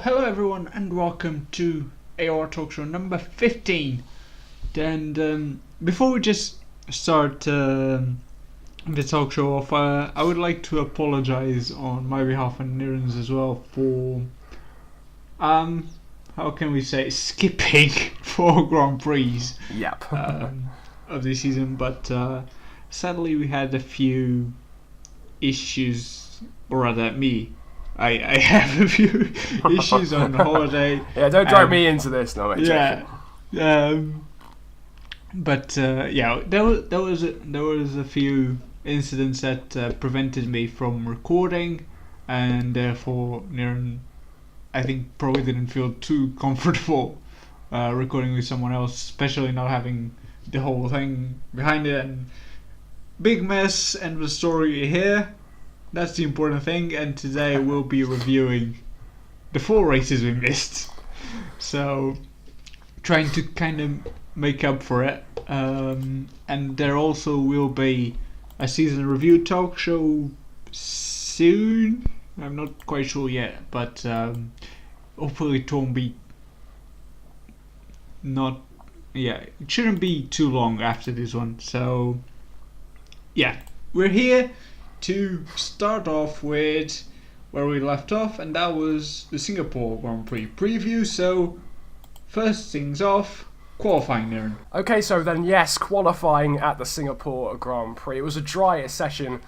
Hello everyone and welcome to AOR Talkshow number 15. And before we just start the talk show off, I would like to apologize on my behalf and Niren's as well for, how can we say, skipping 4 Grand Prix Yep. of this season, but sadly we had a few issues, or rather me. I have a few issues on holiday. Yeah, don't drag me into this, no, mate. Yeah. There was a few incidents that prevented me from recording, and therefore Niren, I think, probably didn't feel too comfortable recording with someone else, especially not having the whole thing behind it. And big mess and the story here. That's the important thing, and today we'll be reviewing the 4 races we missed. So, trying to kind of make up for it. And there also will be a season review talk show soon. I'm not quite sure yet, but hopefully it won't be it shouldn't be too long after this one. So, yeah, we're here to start off with where we left off, and that was the Singapore Grand Prix preview. So, first things off, qualifying, Niren. Okay, so then yes, qualifying at the Singapore Grand Prix. It was a dry session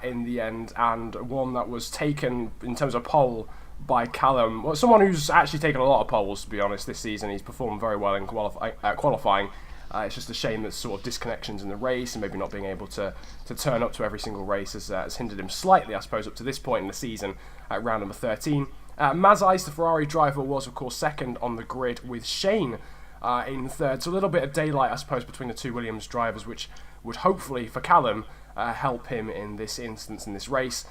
in the end, and one that was taken in terms of pole by Callum. Well, someone who's actually taken a lot of poles, to be honest, this season. He's performed very well in qualifying. It's just a shame that sort of disconnections in the race and maybe not being able to turn up to every single race has hindered him slightly, I suppose, up to this point in the season at round number 13. Mazais, the Ferrari driver, was, of course, second on the grid with Shane in third. So a little bit of daylight, I suppose, between the two Williams drivers, which would hopefully, for Callum, help him in this instance, in this race.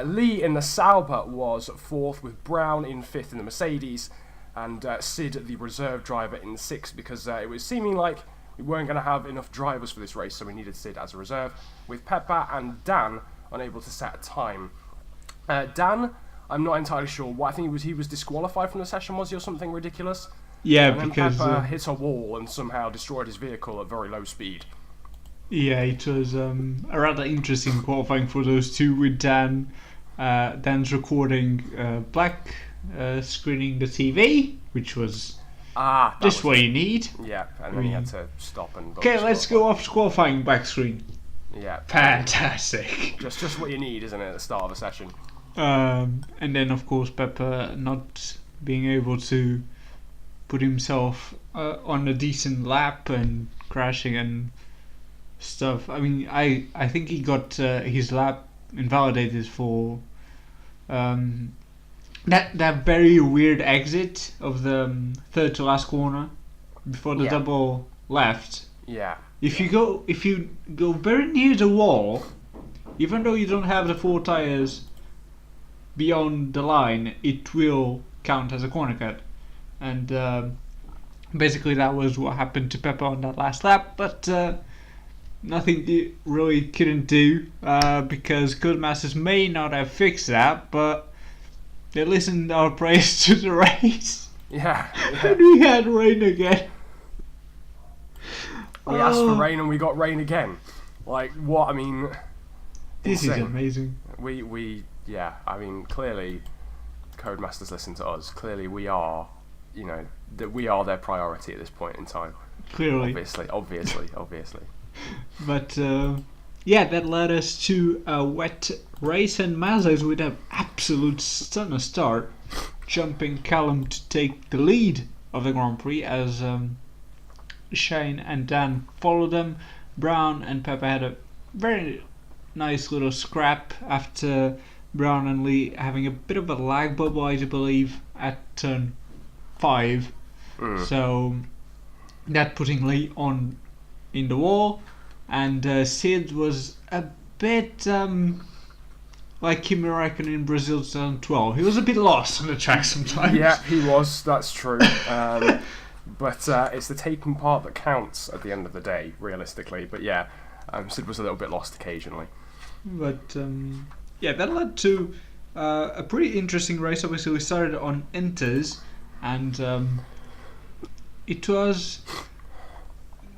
Lee in the Sauber was fourth, with Brown in fifth in the Mercedes, and Sid, the reserve driver, in sixth, because it was seeming like we weren't going to have enough drivers for this race, so we needed Sid as a reserve, with Peppa and Dan unable to set a time. Dan, I'm not entirely sure why. I think he was disqualified from the session, was he, or something ridiculous? Yeah, and then because Peppa hit a wall and somehow destroyed his vehicle at very low speed. Yeah, it was a rather interesting qualifying for those two, with Dan. Dan's recording black screening the TV, which was just what you need. Yeah, and then he had to stop and... Okay, let's go off to qualifying back screen. Yeah. Fantastic. Just what you need, isn't it, at the start of a session? And then, of course, Peppa not being able to put himself on a decent lap and crashing and stuff. I mean, I think he got his lap invalidated for that very weird exit of the third to last corner before the double left. Yeah. If you go very near the wall, even though you don't have the 4 tires beyond the line, it will count as a corner cut. And basically that was what happened to Peppa on that last lap, but nothing they really couldn't do because Codemasters may not have fixed that, but they listened our praise to the race. Yeah. And we had rain again. We asked for rain and we got rain again. Like, what? I mean, this insane. is amazing. I mean, clearly Codemasters listen to us. Clearly we are, that we are their priority at this point in time. Clearly. Obviously. But that led us to a wet race, and Mazais with an absolute stunner start, jumping Callum to take the lead of the Grand Prix as Shane and Dan followed them. Brown and Peppa had a very nice little scrap after Brown and Lee having a bit of a lag bubble, I believe, at turn 5. So that putting Lee on in the wall, and Sid was a bit like Kimi Räikkönen in Brazil 2012. He was a bit lost on the track sometimes. Yeah, he was, that's true. But it's the taking part that counts at the end of the day, realistically. But yeah, Sid was a little bit lost occasionally. But that led to a pretty interesting race. Obviously, we started on Inters, and it was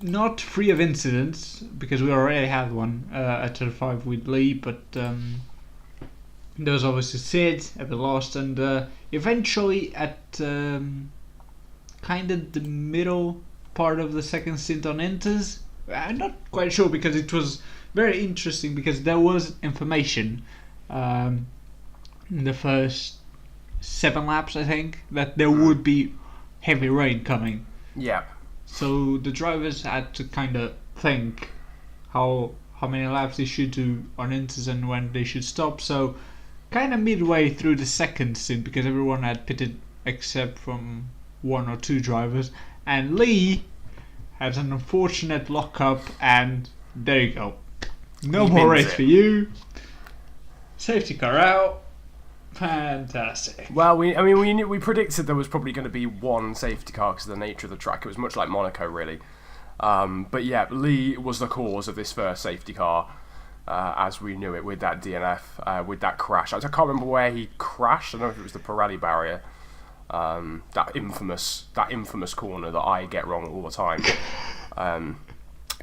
not free of incidents because we already had one at turn 5 with Lee, but there was obviously Sid at the last, and eventually at kind of the middle part of the second stint on Inters. I'm not quite sure because it was very interesting because there was information in the first 7 laps, I think, that there would be heavy rain coming. Yeah. So the drivers had to kind of think how many laps they should do on Inters and when they should stop. So kind of midway through the second stint, because everyone had pitted except from 1 or 2 drivers, and Lee had an unfortunate lockup, and there you go. No more race for you. Safety car out. Fantastic. Well, we predicted there was probably going to be one safety car because of the nature of the track. It was much like Monaco, really. But yeah, Lee was the cause of this first safety car, as we knew it, with that DNF, with that crash. I can't remember where he crashed. I don't know if it was the Pirelli barrier. That infamous corner that I get wrong all the time.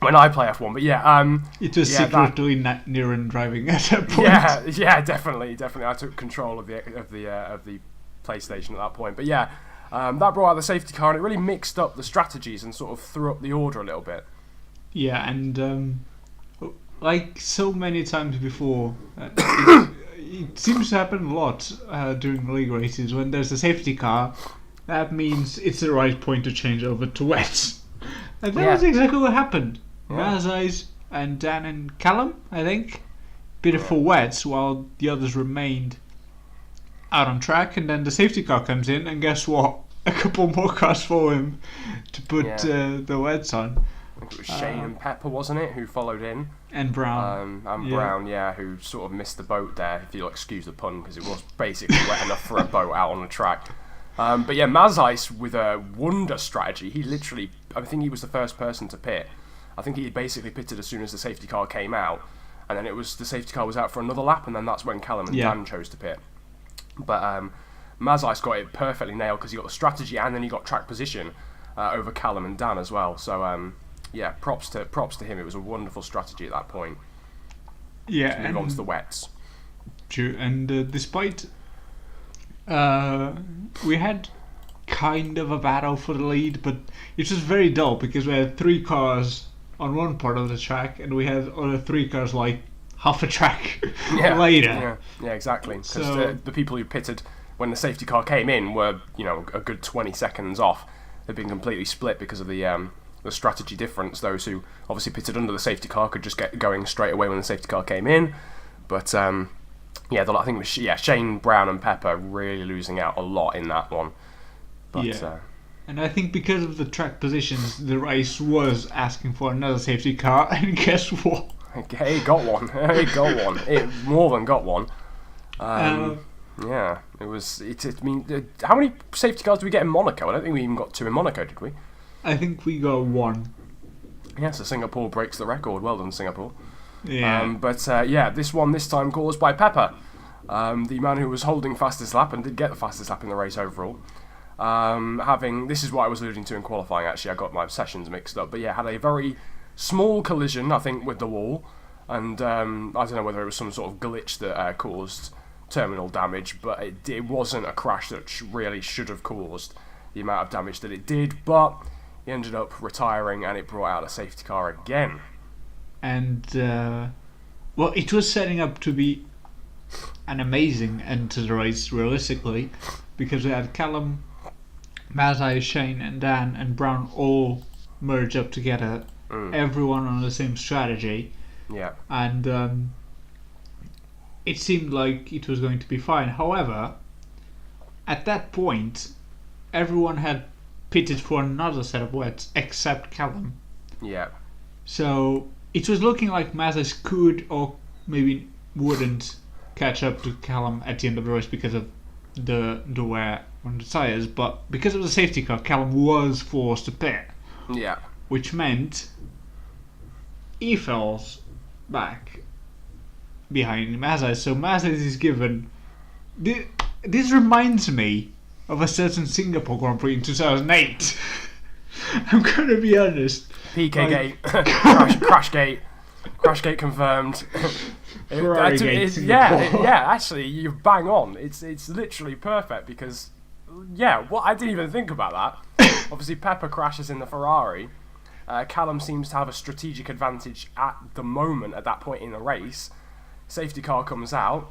When I play F1, but yeah, it was secretly Niren driving at that point. Yeah, definitely. I took control of the PlayStation at that point. But yeah, that brought out the safety car, and it really mixed up the strategies and sort of threw up the order a little bit. Yeah, and like so many times before, it seems to happen a lot during league races. When there's a safety car, that means it's the right point to change over to wets. And that was exactly what happened. Mazais and Dan and Callum, I think, bid for wets while the others remained out on track, and then the safety car comes in, and guess what? A couple more cars for him to put the wets on. I think it was Shane and Pepper, wasn't it, who followed in? And Brown. Brown, who sort of missed the boat there, if you'll excuse the pun, because it was basically wet enough for a boat out on the track. But yeah, Mazais with a wonder strategy. He literally, I think he was the first person to pit. I think he basically pitted as soon as the safety car came out, and then the safety car was out for another lap, and then that's when Callum and Dan chose to pit. But Mazais got it perfectly nailed because he got the strategy and then he got track position over Callum and Dan as well. So props to him. It was a wonderful strategy at that point. Yeah, to move on to the wets. True, and despite we had kind of a battle for the lead, but it was very dull because we had 3 cars on one part of the track, and we had other 3 cars like half a track later. Yeah, exactly. Because the people who pitted when the safety car came in were, a good 20 seconds off. They'd been completely split because of the strategy difference. Those who obviously pitted under the safety car could just get going straight away when the safety car came in. But I think it was Shane, Brown, and Pepper really losing out a lot in that one. But, and I think because of the track positions, the race was asking for another safety car, and guess what? He got one. It more than got one. It was. How many safety cars did we get in Monaco? I don't think we even got 2 in Monaco, did we? I think we got 1. Yeah, so Singapore breaks the record. Well done, Singapore. Yeah. This one this time caused by Pepper, the man who was holding fastest lap and did get the fastest lap in the race overall. This is what I was alluding to in qualifying, actually. I got my sessions mixed up. But yeah, had a very small collision, I think, with the wall. And I don't know whether it was some sort of glitch that caused terminal damage, but it wasn't a crash that really should have caused the amount of damage that it did. But he ended up retiring, and it brought out a safety car again. And, it was setting up to be an amazing end to the race, realistically, because we had Callum, Mazai, Shane, and Dan, and Brown all merge up together, everyone on the same strategy. Yeah. And it seemed like it was going to be fine. However, at that point, everyone had pitted for another set of wets except Callum. Yeah. So it was looking like Mazes could or maybe wouldn't catch up to Callum at the end of the race because of the wear on the tyres, but because of the safety car, Callum was forced to pit. Yeah. Which meant he falls back behind Mazes. So Mazes is given this reminds me of a certain Singapore Grand Prix in 2008. I'm gonna be honest. PK gate, crash gate confirmed. Yeah. Actually, you bang on. It's literally perfect because, I didn't even think about that. Obviously, Pepper crashes in the Ferrari. Callum seems to have a strategic advantage at the moment, at that point in the race. Safety car comes out,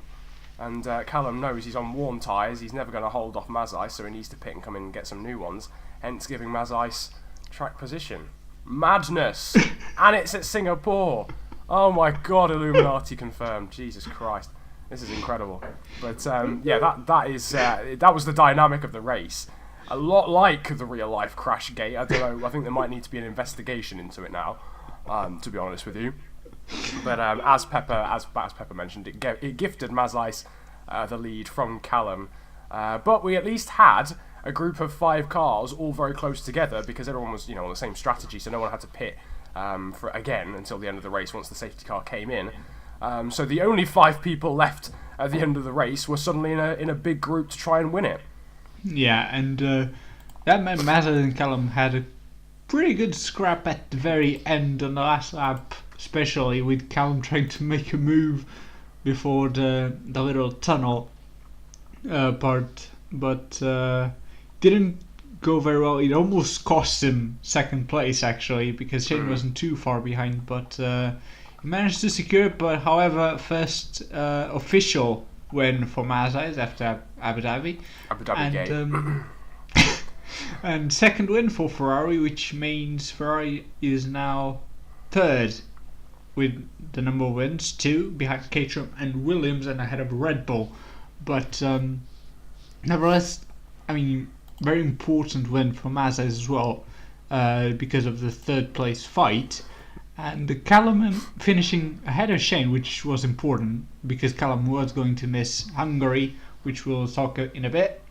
and Callum knows he's on warm tyres. He's never going to hold off Mazais, so he needs to pit and come in and get some new ones, hence giving Mazais track position. Madness! And it's at Singapore! Oh my god, Illuminati confirmed. Jesus Christ. This is incredible. But that was the dynamic of the race. A lot like the real life crash gate. I don't know, I think there might need to be an investigation into it now, to be honest with you. But as Pepper mentioned, it gifted Mazais the lead from Callum. But we at least had a group of 5 cars all very close together because everyone was on the same strategy, so no one had to pit until the end of the race once the safety car came in. So the only 5 people left at the end of the race were suddenly in a big group to try and win it. Yeah, and that meant Mazda and Callum had a pretty good scrap at the very end on the last lap, especially with Callum trying to make a move before the little tunnel part, but didn't go very well. It almost cost him second place actually, because Shane wasn't too far behind, but he managed to secure it. But however, first official win for Mazda after Abu Dhabi and, and second win for Ferrari, which means Ferrari is now third with the number of wins, 2 behind Caterham and Williams, and ahead of Red Bull. But nevertheless, I mean, very important win for Mazda as well, because of the third place fight. And the Callum finishing ahead of Shane, which was important because Callum was going to miss Hungary, which we'll talk in a bit.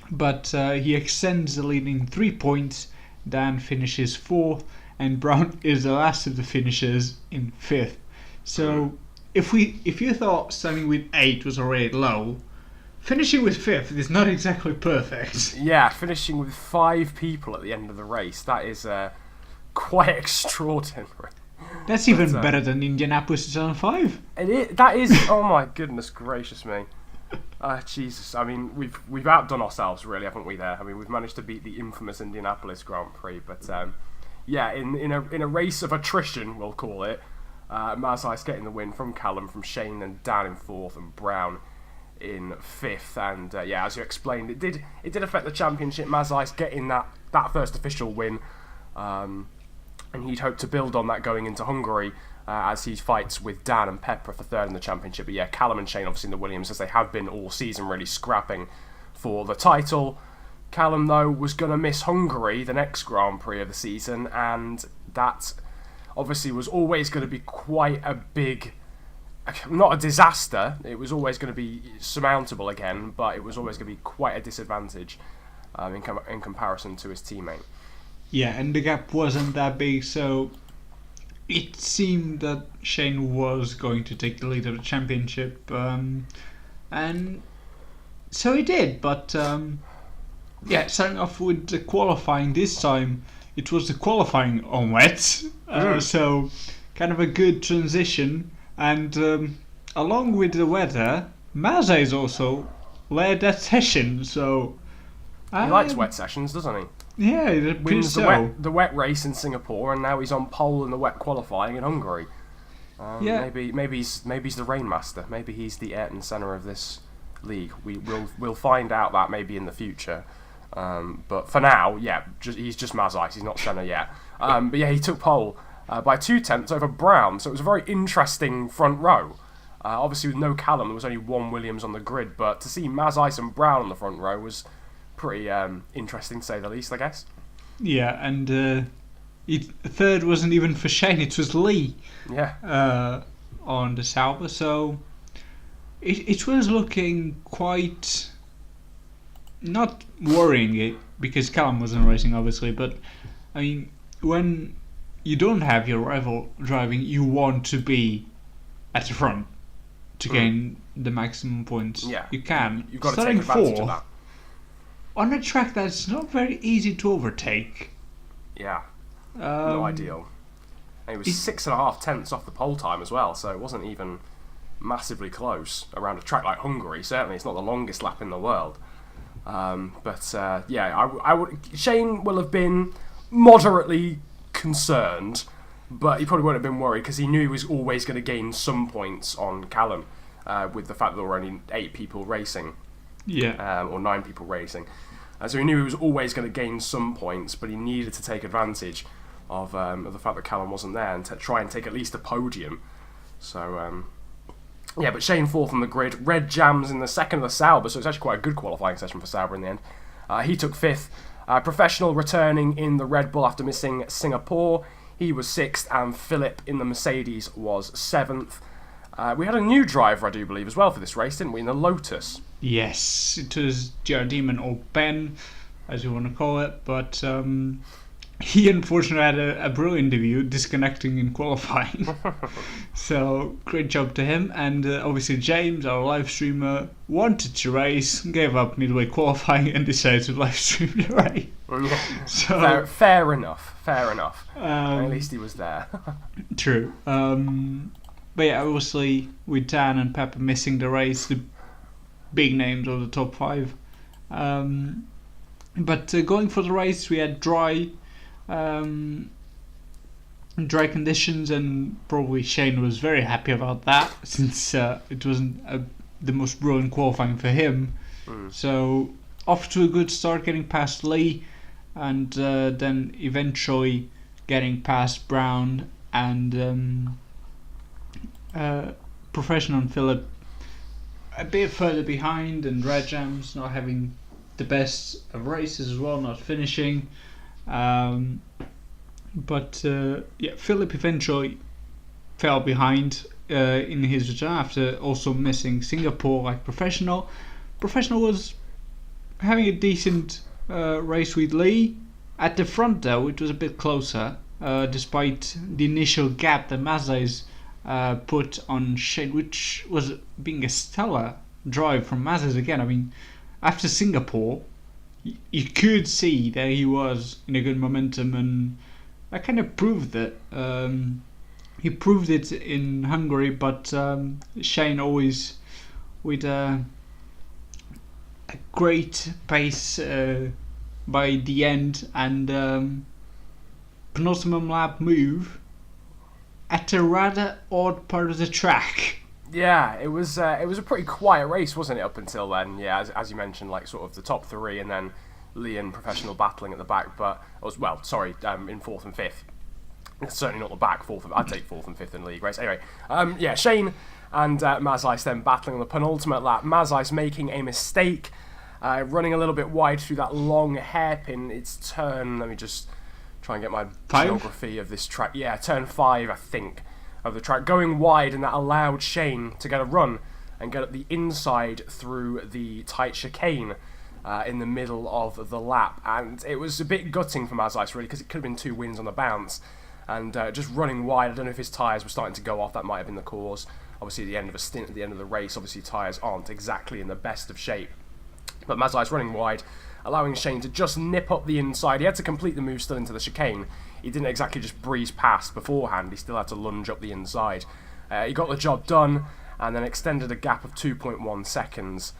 But he extends the lead in 3 points. Dan finishes 4th, and Brown is the last of the finishers in 5th. So if you thought starting with 8 was already low, finishing with 5th is not exactly perfect. Yeah, finishing with 5 people at the end of the race, that is quite extraordinary. That's even better than Indianapolis 2005. That is. Oh my goodness gracious me. Jesus, I mean, we've outdone ourselves, really, haven't we? There, I mean, we've managed to beat the infamous Indianapolis Grand Prix, but in a race of attrition, we'll call it, Mazais getting the win from Callum, from Shane, and Dan in 4th, and Brown in 5th. And as you explained, it did affect the championship. Mazais getting that first official win, and he'd hoped to build on that going into Hungary, as he fights with Dan and Pepper for 3rd in the championship. But Callum and Shane obviously in the Williams, as they have been all season, really scrapping for the title. Callum, though, was going to miss Hungary, the next Grand Prix of the season, and that obviously was always going to be quite a big, not a disaster, it was always going to be surmountable again, but it was always going to be quite a disadvantage in comparison to his teammate. Yeah, and the gap wasn't that big, so it seemed that Shane was going to take the lead of the championship, and so he did. But starting off with the qualifying this time, it was the qualifying on wet, so kind of a good transition. And along with the weather, Mazais also led that session, so he likes wet sessions, doesn't he? Yeah, he wins the wet race in Singapore, and now he's on pole in the wet qualifying in Hungary. Maybe he's the rainmaster. Maybe he's the Ayrton Senna of this league. We'll find out that maybe in the future. But for now, he's just Mazais. He's not Senna yet. He took pole by 2/10 over Brown. So it was a very interesting front row. Obviously, with no Callum, there was only one Williams on the grid. But to see Mazais and Brown on the front row was pretty interesting, to say the least, I guess. Yeah, and third wasn't even for Shane, it was Lee. On the Sauber, so it was looking quite not worrying it because Callum wasn't racing, obviously, but I mean, when you don't have your rival driving, you want to be at the front. to gain the maximum points. Yeah, you can. You've got to Starting take advantage of fourth, that. on a track that's not very easy to overtake. Yeah, not ideal. And it was 6.5 tenths off the pole time as well, so it wasn't even massively close around a track like Hungary. Certainly, it's not the longest lap in the world. I would. Shane will have been moderately concerned, but he probably wouldn't have been worried because he knew he was always going to gain some points on Callum, with the fact that there were only 8 people racing, or 9 people racing. So he knew he was always going to gain some points, but he needed to take advantage of the fact that Callum wasn't there and to try and take at least a podium. So. But Shane fourth on the grid. Red Jams in the second of the Sauber, so it's actually quite a good qualifying session for Sauber in the end. He took 5th. Professional returning in the Red Bull after missing Singapore. He was 6th, and Philip in the Mercedes was 7th. We had a new driver, I do believe, as well for this race, didn't we, in the Lotus? Yes, it was Jared Demon, or Ben, as you want to call it, but he unfortunately had a brilliant debut, disconnecting in qualifying. So, great job to him. And obviously James, our live streamer, wanted to race, gave up midway qualifying and decided to live stream the race. So, fair enough. At least he was there. True. But yeah, obviously with Dan and Pepper missing the race, the big names of the top 5. But going for the race, we had dry conditions, and probably Shane was very happy about that, since it wasn't the most brilliant qualifying for him. So off to a good start, getting past Lee, and then eventually getting past Brown and Professional and Philip a bit further behind, and Red Jams not having the best of races as well, not finishing. Philip eventually fell behind in his return after also missing Singapore like Professional. Professional was having a decent race with Lee. At the front though, it was a bit closer, despite the initial gap that Mazda's put on Shane, which was being a stellar drive from Mazda's again. I mean, after Singapore, you could see that he was in a good momentum, and I kind of proved that. He proved it in Hungary, but Shane always with a great pace by the end, and penultimate lap move at a rather odd part of the track. Yeah, it was a pretty quiet race, wasn't it, up until then? Yeah, as you mentioned, like sort of the top 3, and then Lee and Professional battling at the back, but in 4th and 5th. It's certainly not the back, 4th. I'd take 4th and 5th in the league race. Anyway, Shane and Mazais then battling on the penultimate lap. Mazais making a mistake, running a little bit wide through that long hairpin. It's turn. Let me just try and get my geography of this track. Yeah, turn 5, I think, of the track, going wide, and that allowed Shane to get a run and get at the inside through the tight chicane in the middle of the lap. And it was a bit gutting for Mazais, really, because it could have been 2 wins on the bounce. And just running wide, I don't know if his tyres were starting to go off, that might have been the cause. Obviously, at the end of a stint, at the end of the race, obviously tyres aren't exactly in the best of shape. But Mazais running wide, allowing Shane to just nip up the inside. He had to complete the move still into the chicane. He didn't exactly just breeze past beforehand, he still had to lunge up the inside. He got the job done, and then extended a gap of 2.1 seconds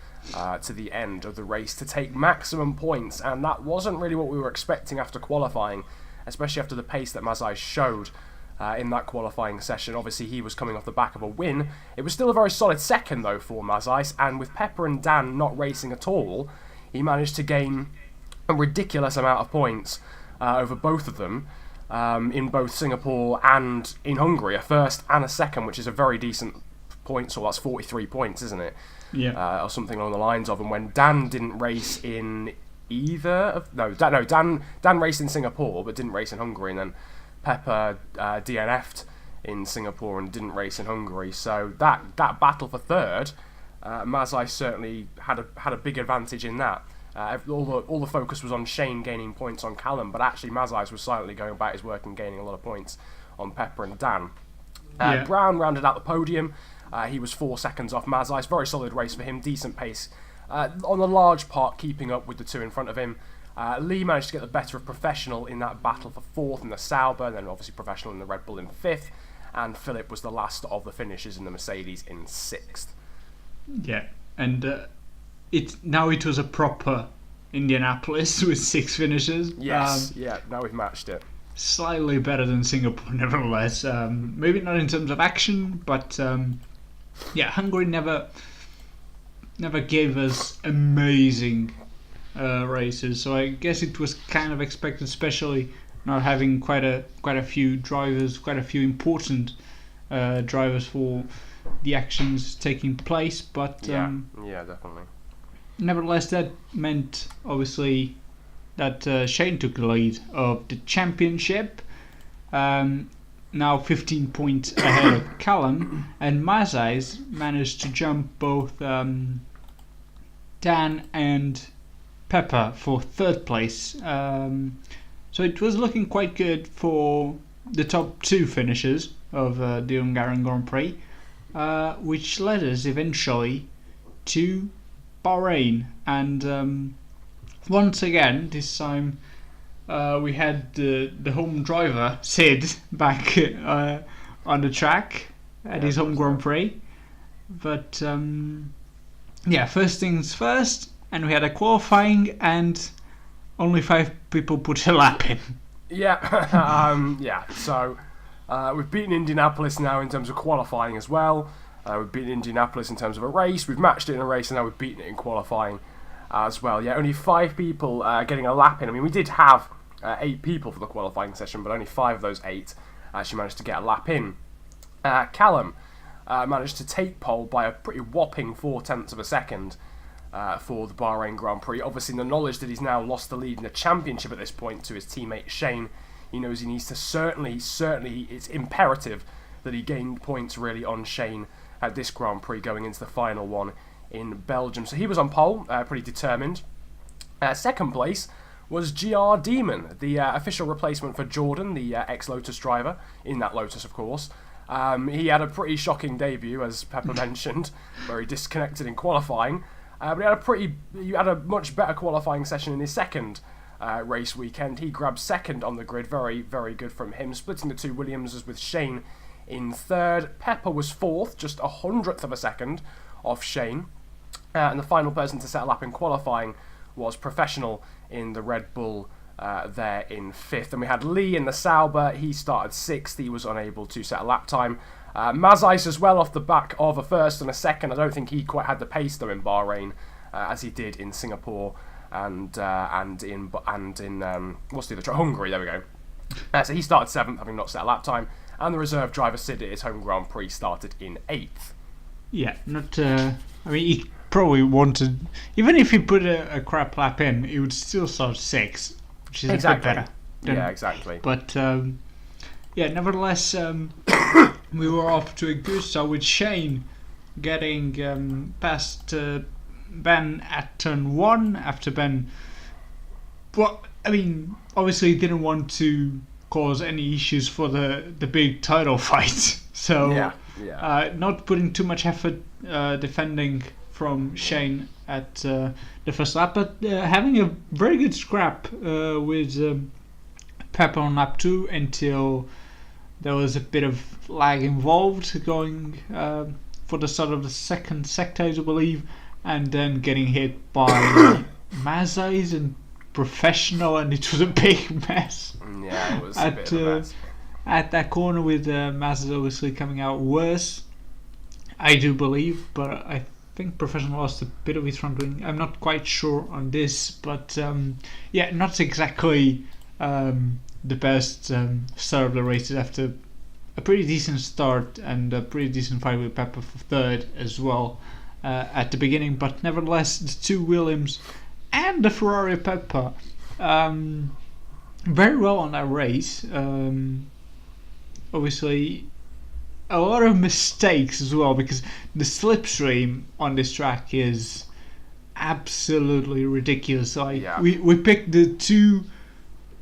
to the end of the race to take maximum points, and that wasn't really what we were expecting after qualifying, especially after the pace that Mazais showed in that qualifying session. Obviously, he was coming off the back of a win. It was still a very solid second, though, for Mazais, and with Pepper and Dan not racing at all, he managed to gain a ridiculous amount of points over both of them in both Singapore and in Hungary, a first and a second, which is a very decent point, so that's 43 points, isn't it? Yeah. Or something along the lines of. And when Dan didn't race in Dan raced in Singapore but didn't race in Hungary, and then Pepper DNF'd in Singapore and didn't race in Hungary. So that battle for third, Mazais certainly had a big advantage in that. All the focus was on Shane gaining points on Callum, but actually Mazais was silently going about his work and gaining a lot of points on Pepper and Dan. Brown rounded out the podium. He was 4 seconds off Mazais. Very solid race for him, decent pace. On the large part, keeping up with the two in front of him. Lee managed to get the better of Professional in that battle for 4th in the Sauber, and then obviously Professional in the Red Bull in 5th. And Philip was the last of the finishers in the Mercedes in 6th. Yeah, and it was a proper Indianapolis with 6 finishes. Yes, now we've matched it. Slightly better than Singapore, nevertheless. Maybe not in terms of action, but Hungary never gave us amazing races. So I guess it was kind of expected, especially not having quite a few drivers, quite a few important drivers for the actions taking place. But definitely. Nevertheless, that meant obviously that Shane took the lead of the championship. Now 15 points ahead of Callum, and Mazais managed to jump both Dan and Pepper for 3rd place. So it was looking quite good for the top 2 finishers of the Hungarian Grand Prix, which led us eventually to Bahrain. And once again, this time we had the home driver, Sid, back on the track at his home Grand Prix. But first things first, and we had a qualifying, and only 5 people put a lap in. So we've beaten Indianapolis now in terms of qualifying as well. We've beaten Indianapolis in terms of a race. We've matched it in a race, and now we've beaten it in qualifying as well. Yeah, only 5 people getting a lap in. I mean, we did have 8 people for the qualifying session, but only 5 of those 8 actually managed to get a lap in. Callum managed to take pole by a pretty whopping 0.4 of a second for the Bahrain Grand Prix. Obviously, in the knowledge that he's now lost the lead in the championship at this point to his teammate Shane, he knows he needs to certainly, it's imperative that he gain points really on Shane at this Grand Prix going into the final one in Belgium. So he was on pole, pretty determined. 2nd place was GR Demon, the official replacement for Jordan, the ex-Lotus driver, in that Lotus, of course. He had a pretty shocking debut, as Pepper mentioned, where he disconnected in qualifying. But he had a much better qualifying session in his 2nd race weekend. He grabbed 2nd on the grid, very, very good from him, splitting the 2 Williamses with Shane in 3rd. Pepper was 4th, just 100th of a second off Shane. And the final person to set a lap in qualifying was Professional in the Red Bull there in 5th. And we had Lee in the Sauber. He started 6th. He was unable to set a lap time. Mazais as well off the back of a 1st and a 2nd. I don't think he quite had the pace though in Bahrain as he did in Singapore and in what's the other track? Hungary. There we go. So he started 7th, having not set a lap time. And the reserve driver Sid at his home Grand Prix started in 8th. Yeah, not. I mean, he probably wanted, even if he put a crap lap in, he would still start 6th, which is a bit better. Yeah, exactly. But nevertheless, we were off to a good start with Shane getting past Ben at turn 1 after Ben. Well, I mean, obviously didn't want to cause any issues for the big title fight, so not putting too much effort defending from Shane at the first lap, but having a very good scrap with Pepper on lap 2 until there was a bit of lag involved going for the start of the 2nd sector, I believe, and then getting hit by Mazais and Professional, and it was a big mess. Yeah, it was a bit of a mess. At that corner with Mazais obviously coming out worse, I do believe, but I think Professional lost a bit of his front wing. I'm not quite sure on this, but not exactly the best start of the races after a pretty decent start and a pretty decent fight with Pepper for 3rd as well at the beginning, but nevertheless the 2 Williams and the Ferrari Pepper very well on that race. Obviously a lot of mistakes as well, because the slipstream on this track is absolutely ridiculous. We picked the 2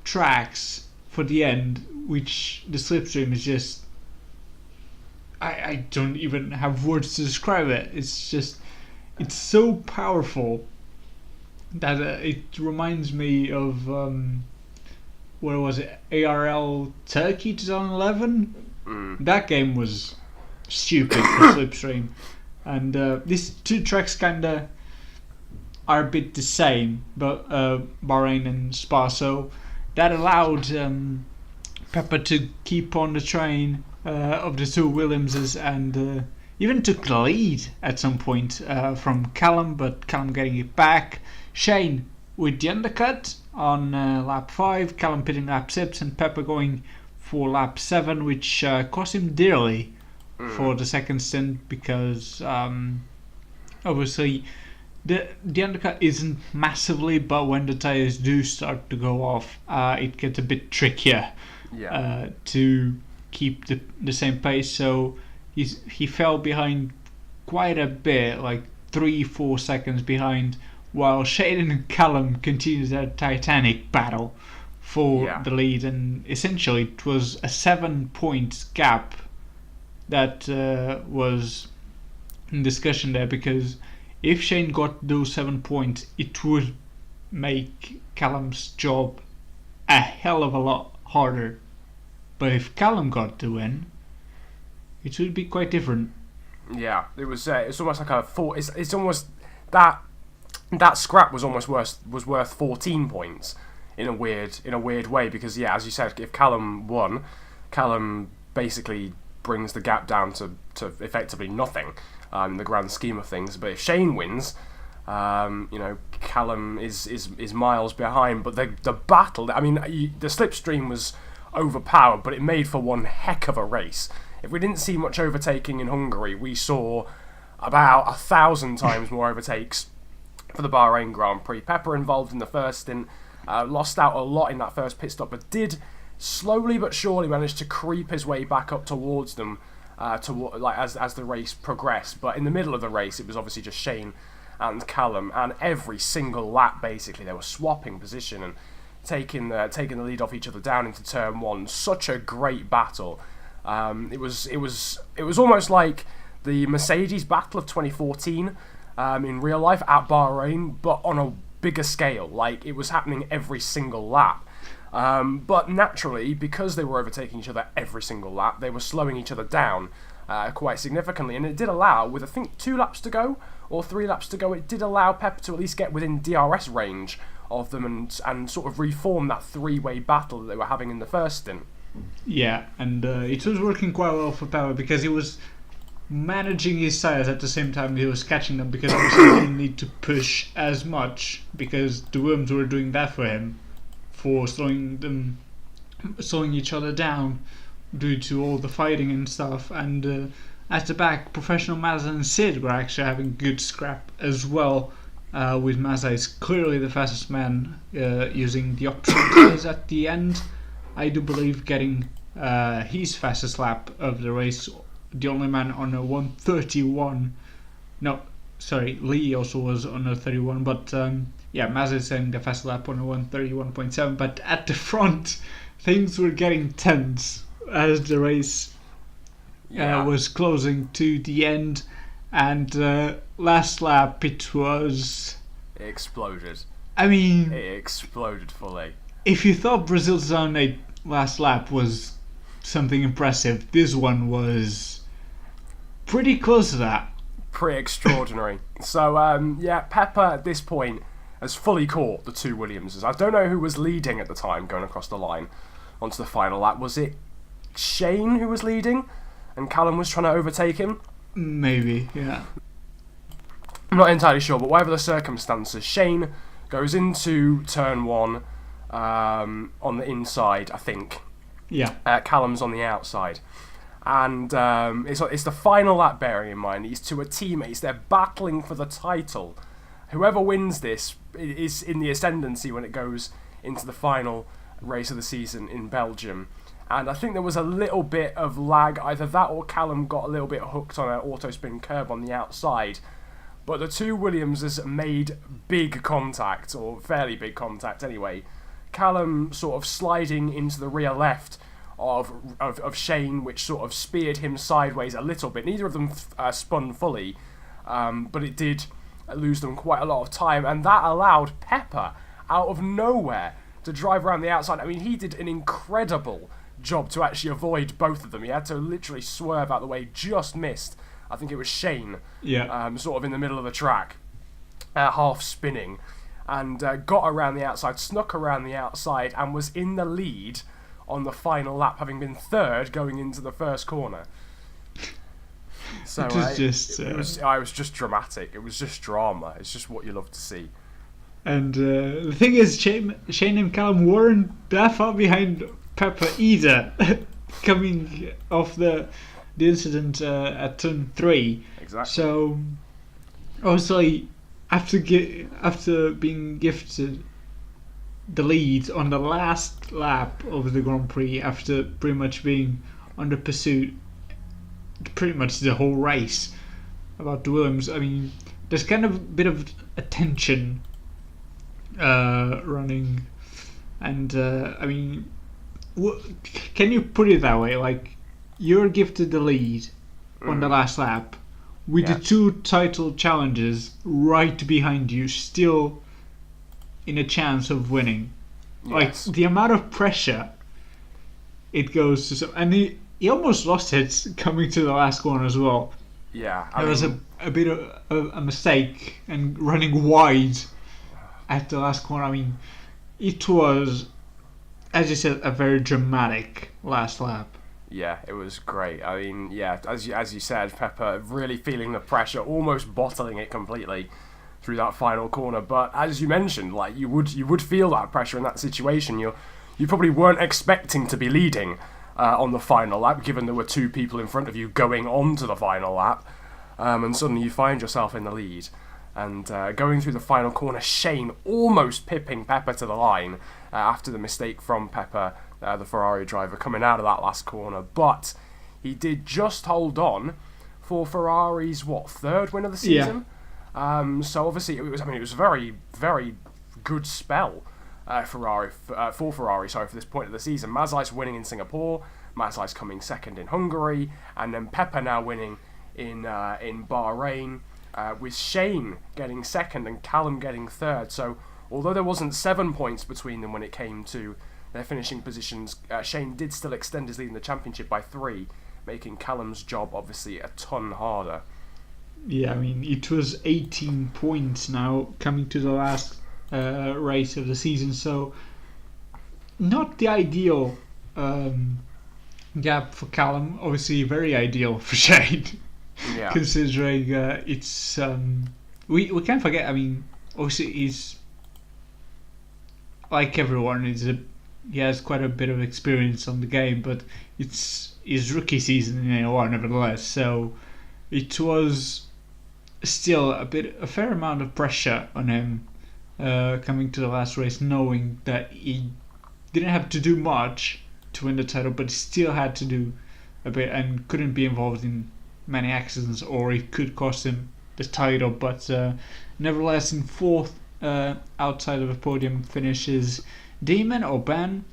tracks for the end, which the slipstream is just I don't even have words to describe it. It's so powerful that it reminds me of what was it, ARL Turkey 2011. That game was stupid for Slipstream, and these two tracks kinda are a bit the same, but Bahrain and Spa, so that allowed Pepper to keep on the train of the two Williamses, and even took the lead at some point from Callum, but Callum getting it back. Shane with the undercut on lap 5, Callum pitting lap 6, and Pepper going for lap 7, which cost him dearly for the second stint, because obviously the undercut isn't massively, but when the tires do start to go off, it gets a bit trickier to keep the same pace. So he fell behind quite a bit, like 3-4 seconds behind, while Shane and Callum continued their titanic battle for the lead, and essentially it was a 7-point gap that was in discussion there, because if Shane got those 7 points, it would make Callum's job a hell of a lot harder. But if Callum got the win, it would be quite different. Yeah, it was. It's almost like a four. It's almost that scrap was almost worth 14 points in a weird way, because as you said, if Callum won, Callum basically brings the gap down to effectively nothing in the grand scheme of things. But if Shane wins, Callum is miles behind. But the battle, I mean, the slipstream was overpowered, but it made for one heck of a race. If we didn't see much overtaking in Hungary, we saw about 1,000 times more overtakes for the Bahrain Grand Prix. Pepper involved in the first stint, lost out a lot in that first pit stop, but did slowly but surely manage to creep his way back up towards them as the race progressed. But in the middle of the race, it was obviously just Shane and Callum, and every single lap basically they were swapping position and taking the lead off each other down into turn 1. Such a great battle. It was almost like the Mercedes battle of 2014 in real life at Bahrain, but on a bigger scale. Like, it was happening every single lap. But naturally, because they were overtaking each other every single lap, they were slowing each other down quite significantly, and it did allow, with I think 2 laps to go or 3 laps to go, it did allow Pepper to at least get within DRS range of them and sort of reform that 3-way battle that they were having in the first stint. Yeah, and it was working quite well for Pepper, because he was managing his tires at the same time he was catching them, because obviously he didn't need to push as much, because the Williams were doing that for him, for slowing each other down due to all the fighting and stuff. And at the back, Professional Mazda and Sid were actually having good scrap as well, with Mazda is clearly the fastest man using the optional tires at the end. I do believe getting his fastest lap of the race, the only man on a 131. No, sorry, Lee also was on a 31, but Mazda is saying the fastest lap on a 131.7. But at the front, things were getting tense as the race was closing to the end, and last lap it exploded. I mean, it exploded fully. If you thought Brazil's 2008 last lap was something impressive, this one was pretty close to that. Pretty extraordinary. So, Pepper at this point has fully caught the 2 Williamses. I don't know who was leading at the time going across the line onto the final lap. Was it Shane who was leading and Callum was trying to overtake him? Maybe, yeah. I'm not entirely sure, but whatever the circumstances, Shane goes into turn 1 on the inside, I think. Yeah. Callum's on the outside. And it's the final lap, bearing in mind. These two are teammates. They're battling for the title. Whoever wins this is in the ascendancy when it goes into the final race of the season in Belgium. And I think there was a little bit of lag. Either that or Callum got a little bit hooked on an auto spin curb on the outside. But the 2 Williamses made big contact, or fairly big contact anyway. Callum sort of sliding into the rear left of Shane, which sort of speared him sideways a little bit. Neither of them spun fully, but it did lose them quite a lot of time, and that allowed Pepper, out of nowhere, to drive around the outside. I mean, he did an incredible job to actually avoid both of them. He had to literally swerve out the way, just missed. I think it was Shane, sort of in the middle of the track, half spinning, and got around the outside, snuck around the outside, and was in the lead on the final lap, having been third going into the first corner. So it was just dramatic. It was just drama. It's just what you love to see. And the thing is, Shane and Callum weren't that far behind Pepper either, coming off the incident at turn 3. Exactly. So, obviously, after being gifted the lead on the last lap of the Grand Prix, after pretty much being under pursuit pretty much the whole race about the Williams, I mean, there's kind of a bit of a tension running, and I mean, can you put it that way? Like, you're gifted the lead on the last lap with the 2 title challenges right behind you, still in a chance of winning. Yes. Like, the amount of pressure it goes to, and he almost lost it coming to the last corner as well. Yeah, There was a bit of a mistake and running wide at the last corner. I mean, it was, as you said, a very dramatic last lap. Yeah, it was great. I mean, yeah, as you said, Pepper really feeling the pressure, almost bottling it completely through that final corner. But as you mentioned, like, you would feel that pressure in that situation. You probably weren't expecting to be leading on the final lap, given there were 2 people in front of you going on to the final lap, and suddenly you find yourself in the lead. And going through the final corner, Shane almost pipping Pepper to the line after the mistake from Pepper, the Ferrari driver, coming out of that last corner. But he did just hold on for Ferrari's, 3rd win of the season? Yeah. So obviously, it was a very, very good spell for Ferrari, for this point of the season. Mazai's winning in Singapore, Mazai's coming second in Hungary, and then Pepper now winning in Bahrain, with Shane getting second and Callum getting third. So although there wasn't 7 points between them when it came to their finishing positions, Shane did still extend his lead in the championship by 3, making Callum's job obviously a ton harder. Yeah, I mean, it was 18 points now coming to the last race of the season, so not the ideal gap for Callum. Obviously very ideal for Shane. Yeah. Considering it's we can't forget, I mean, obviously he's, like everyone, he has quite a bit of experience on the game, but it's his rookie season in AOR nevertheless, so it was still a fair amount of pressure on him coming to the last race, knowing that he didn't have to do much to win the title, but still had to do a bit and couldn't be involved in many accidents, or it could cost him the title. But nevertheless, in 4th, outside of the podium, finishes Damon or Ben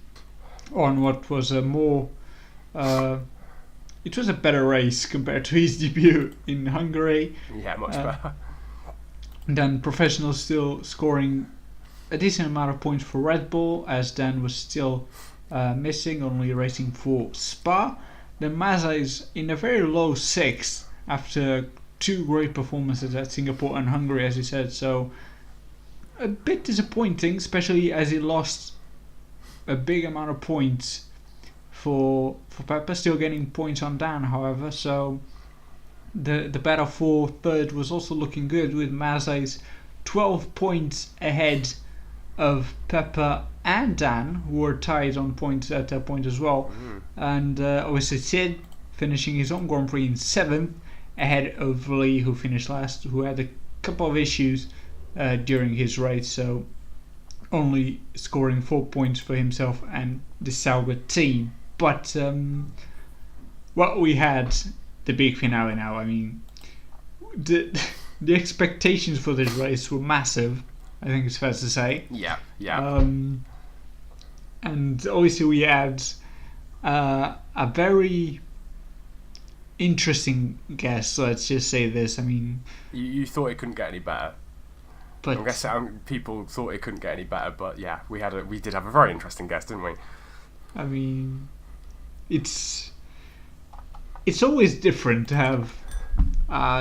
on what was a more it was a better race compared to his debut in Hungary. Yeah, much better. Then Professional still scoring a decent amount of points for Red Bull, as Dan was still missing, only racing for Spa. Then Mazai's in a very low 6th after 2 great performances at Singapore and Hungary, as you said. So a bit disappointing, especially as he lost a big amount of points for Pepper, still getting points on Dan, however. So the battle for 3rd was also looking good, with Mazai's 12 points ahead of Pepper and Dan, who were tied on points at that point as well. And obviously Sid finishing his own Grand Prix in 7th, ahead of Lee, who finished last, who had a couple of issues during his race, so only scoring 4 points for himself and the Sauber team. But we had the big finale now. I mean, the expectations for this race were massive, I think it's fair to say. Yeah. And obviously we had a very interesting guess. Let's just say this. I mean, You thought it couldn't get any better. but I guess people thought it couldn't get any better, but yeah, we did have a very interesting guest, didn't we? I mean, it's always different to have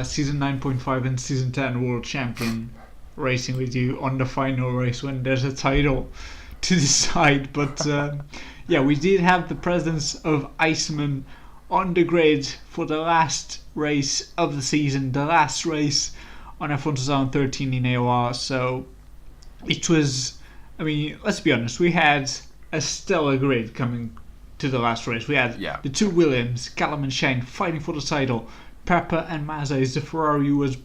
season 9.5 and season 10 world champion racing with you on the final race when there's a title to decide. But yeah, we did have the presence of Iceman on the grid for the last race of the season, the last race on F1 2013 in AOR. So it was, I mean, let's be honest, we had a stellar grid coming to the last race. We had the two Williams, Callum and Shane, fighting for the title. Pepper and Mazes, the Ferrari was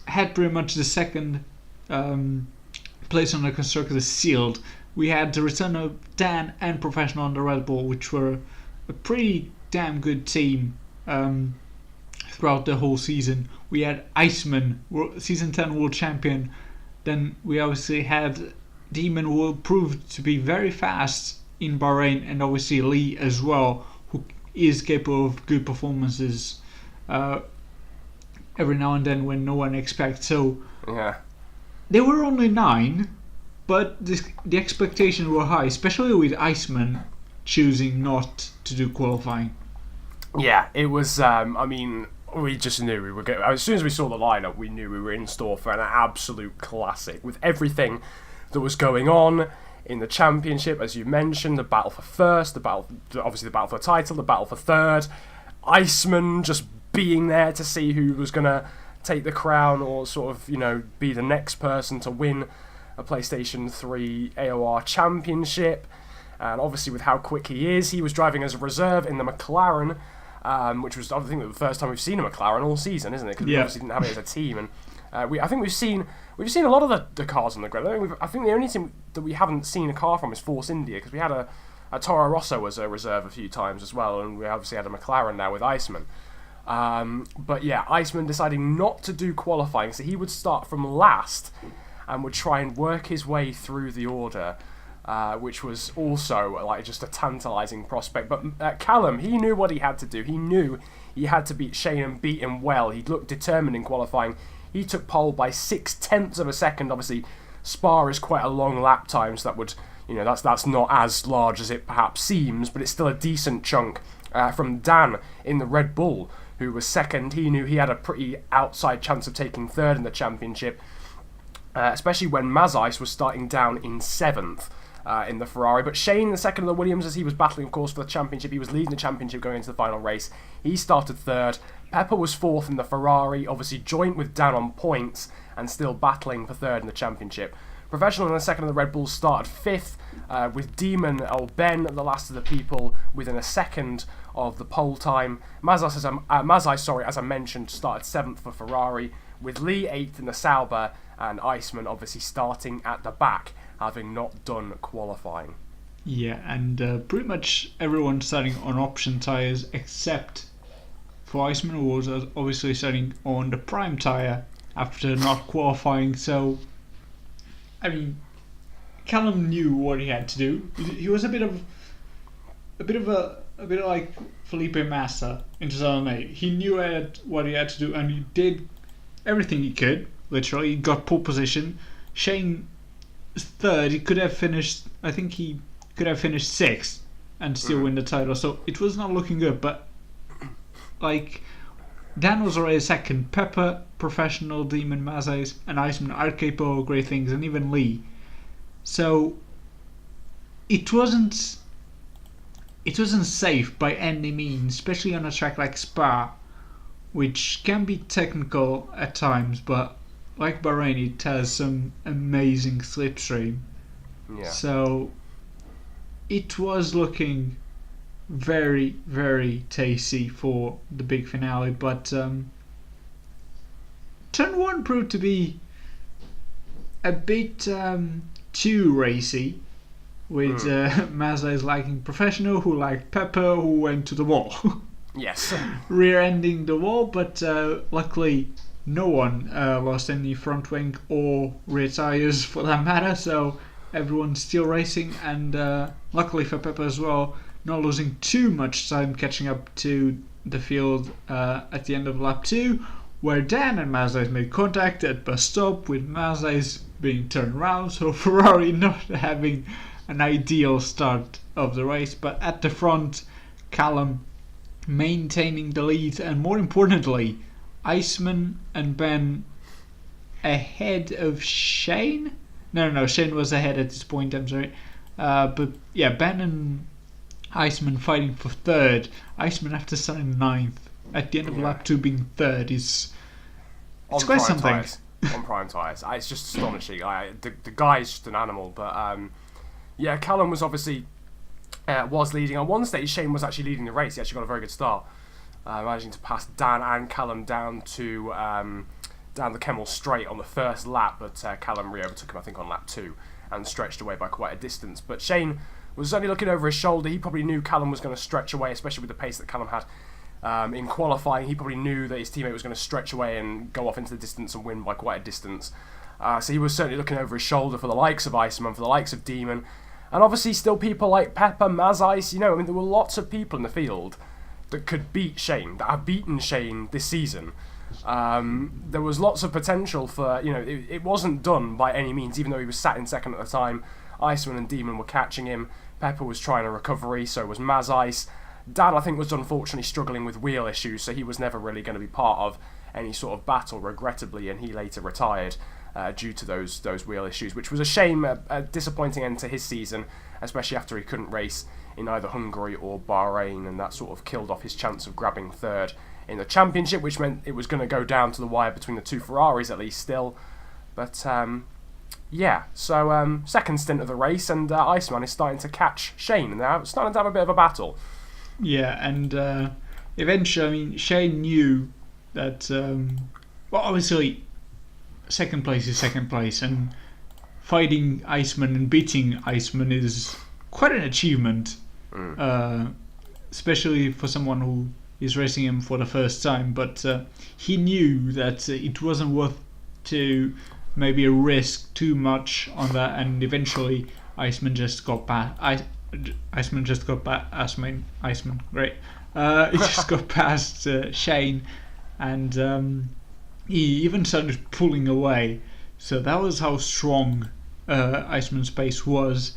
had pretty much the second place on the constructors sealed. We had the return of Dan and Professional on the Red Bull, which were a pretty damn good team throughout the whole season. We had Iceman, season 10 world champion. Then we obviously had Demon, who proved to be very fast in Bahrain, and obviously Lee as well, who is capable of good performances every now and then when no one expects. So Yeah. they were only 9, but the expectations were high, especially with Iceman choosing not to do qualifying. Yeah, it was. I mean, we just knew we were going. As soon as we saw the lineup, we knew we were in store for an absolute classic with everything that was going on in the championship. As you mentioned, the battle for first, obviously the battle for the title, the battle for third. Iceman just being there to see who was going to take the crown or sort of, be the next person to win a PlayStation 3 AOR championship. And obviously with how quick he is, he was driving as a reserve in the McLaren, which was, I think, the first time we've seen a McLaren all season, isn't it? Because we obviously didn't have it as a team. And I think we've seen a lot of the cars on the grid. I think the only team that we haven't seen a car from is Force India, because we had a Toro Rosso as a reserve a few times as well, and we obviously had a McLaren now with Iceman. But yeah, Iceman deciding not to do qualifying, so he would start from last and would try and work his way through the order, which was also like just a tantalising prospect. But Callum, he knew what he had to do. He knew he had to beat Shane and beat him well. He looked determined in qualifying. He took pole by 0.6 of a second. Obviously, Spa is quite a long lap time, so that would, that's not as large as it perhaps seems, but it's still a decent chunk. From Dan in the Red Bull, who was second. He knew he had a pretty outside chance of taking third in the championship, especially when Mazais was starting down in 7th in the Ferrari. But Shane, the second of the Williams, as he was battling, of course, for the championship, he was leading the championship going into the final race. He started third. Pepper was 4th in the Ferrari, obviously joint with Dan on points and still battling for third in the championship. Professional in the second of the Red Bulls started 5th, with Demon or Ben, the last of the people, within a second of the pole time. Mazai, as I mentioned, started 7th for Ferrari, with Lee 8th in the Sauber, and Iceman obviously starting at the back, having not done qualifying. Yeah, and pretty much everyone starting on option tyres except for Iceman, who was obviously starting on the prime tyre after not qualifying. So, I mean, Callum knew what he had to do. He was a bit like Felipe Massa in 2008. He knew what he had to do, and he did everything he could. Literally, he got pole position. Shane third. He could have finished. I think he could have finished 6th and still win the title. So it was not looking good. But like, Dan was already second. Pepper, Professional, Demon, Mazais, and Iceman are capable of great things, and even Lee. So it wasn't safe by any means, especially on a track like Spa, which can be technical at times, but like Bahrain, it has some amazing slipstream. Yeah. So it was looking very, very tasty for the big finale, but turn 1 proved to be a bit too racy, with Mazda liking Professional, who liked Pepper, who went to the wall. Yes. Rear-ending the wall, but luckily no one lost any front wing or rear tyres for that matter, so everyone's still racing, and luckily for Pepper as well, not losing too much time catching up to the field at the end of lap 2, where Dan and Mazais made contact at bus stop, with Mazais being turned around, so Ferrari not having an ideal start of the race. But at the front, Callum maintaining the lead, and more importantly, Iceman and Ben ahead of Shane. No, Shane was ahead at this point, I'm sorry. But yeah, Ben and Iceman fighting for third. Iceman after starting 9th at the end of lap 2 being third is quite something. On prime tyres. It's just astonishing. The guy's just an animal. But yeah, Callum was obviously was leading. On one stage, Shane was actually leading the race. He actually got a very good start, managing to pass Dan and Callum down the Kemmel straight on the first lap. But Callum re-overtook him, I think, on lap 2 and stretched away by quite a distance. But Shane was only looking over his shoulder. He probably knew Callum was going to stretch away, especially with the pace that Callum had in qualifying. He probably knew that his teammate was going to stretch away and go off into the distance and win by quite a distance. So he was certainly looking over his shoulder for the likes of Iceman, for the likes of Demon, and obviously still people like Pepper, Mazais. There were lots of people in the field that could beat Shane, that have beaten Shane this season. There was lots of potential for, it wasn't done by any means, even though he was sat in second at the time. Iceman and Demon were catching him. Pepper was trying a recovery, so was Mazais. Dan, I think, was unfortunately struggling with wheel issues, so he was never really going to be part of any sort of battle, regrettably, and he later retired due to those wheel issues, which was a shame, a disappointing end to his season, especially after he couldn't race in either Hungary or Bahrain, and that sort of killed off his chance of grabbing third in the championship, which meant it was going to go down to the wire between the two Ferraris, at least still. But yeah, so second stint of the race, and Iceman is starting to catch Shane, and they're starting to have a bit of a battle. Yeah, and eventually, Shane knew that, obviously, second place is second place, and fighting Iceman and beating Iceman is quite an achievement, especially for someone who is racing him for the first time. But he knew that it wasn't worth to maybe risk too much on that, and eventually Iceman just got past. Iceman just got past Iceman. Great. He just got past Shane, and he even started pulling away. So that was how strong Iceman's pace was,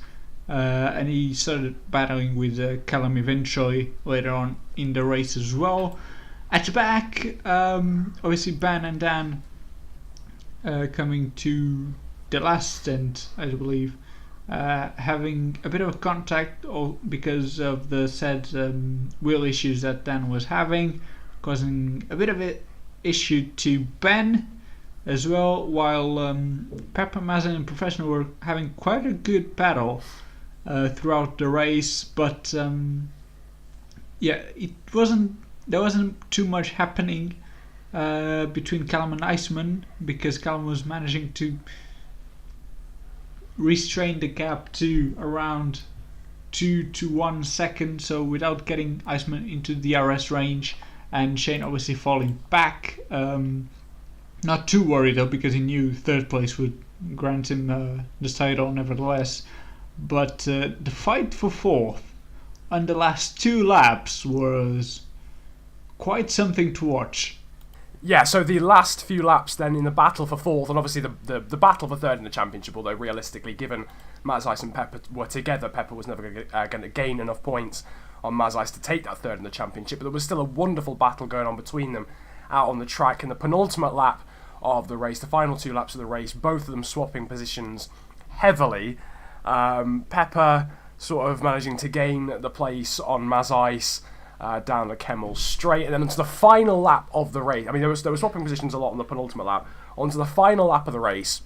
and he started battling with Callum eventually later on in the race as well. At the back, obviously Ben and Dan coming to the last stint, I believe, having a bit of a contact because of the said wheel issues that Dan was having, causing a bit of an issue to Ben as well, while Pepper, Mazin and Professional were having quite a good battle throughout the race, but there wasn't too much happening between Callum and Iceman, because Callum was managing to restrain the gap to around 2 to 1 second, so without getting Iceman into the DRS range, and Shane obviously falling back. Not too worried though, because he knew third place would grant him the title nevertheless. But the fight for fourth on the last 2 laps was quite something to watch. Yeah, so the last few laps then in the battle for fourth, and obviously the battle for third in the championship, although realistically, given Mazais and Pepper were together, Pepper was never going to gain enough points on Mazais to take that third in the championship, but there was still a wonderful battle going on between them out on the track in the penultimate lap of the race, the final 2 laps of the race, both of them swapping positions heavily. Pepper sort of managing to gain the place on Mazais down the Kemmel straight, and then onto the final lap of the race. I mean, they were swapping positions a lot on the penultimate lap. Onto the final lap of the race,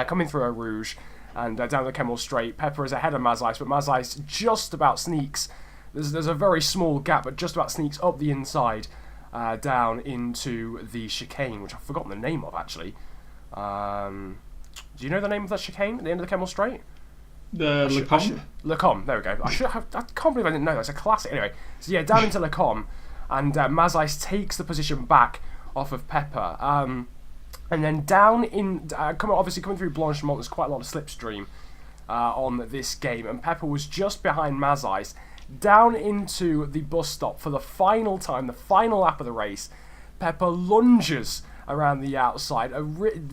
coming through a Rouge and down the Kemmel straight. Pepper is ahead of Mazais, but Mazais just about sneaks. There's a very small gap, but just about sneaks up the inside down into the chicane, which I've forgotten the name of actually. Do you know the name of that chicane at the end of the Kemmel straight? The Lecombe, there we go. I can't believe I didn't know that. It's a classic. Anyway, so yeah, down into Lecombe, and Mazais takes the position back off of Pepper. And then down in, obviously coming through Blanchimont, there's quite a lot of slipstream on this game, and Pepper was just behind Mazais, down into the bus stop for the final time, the final lap of the race. Pepper lunges around the outside,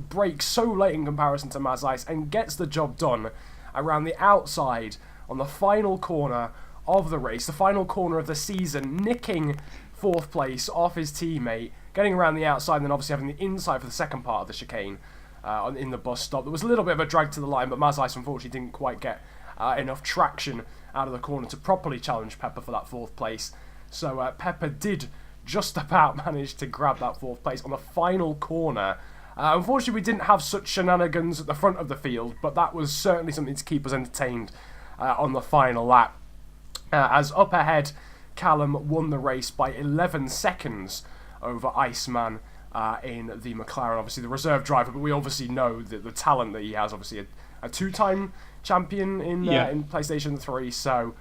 breaks so late in comparison to Mazais, and gets the job done around the outside on the final corner of the race, the final corner of the season, nicking 4th place off his teammate, getting around the outside, and then obviously having the inside for the second part of the chicane in the bus stop. There was a little bit of a drag to the line, but Mazais unfortunately didn't quite get enough traction out of the corner to properly challenge Pepper for that 4th place. So Pepper did just about manage to grab that 4th place on the final corner. Unfortunately, we didn't have such shenanigans at the front of the field, but that was certainly something to keep us entertained on the final lap. As up ahead, Callum won the race by 11 seconds over Iceman in the McLaren, obviously the reserve driver, but we obviously know that the talent that he has, obviously a 2-time champion in PlayStation 3, so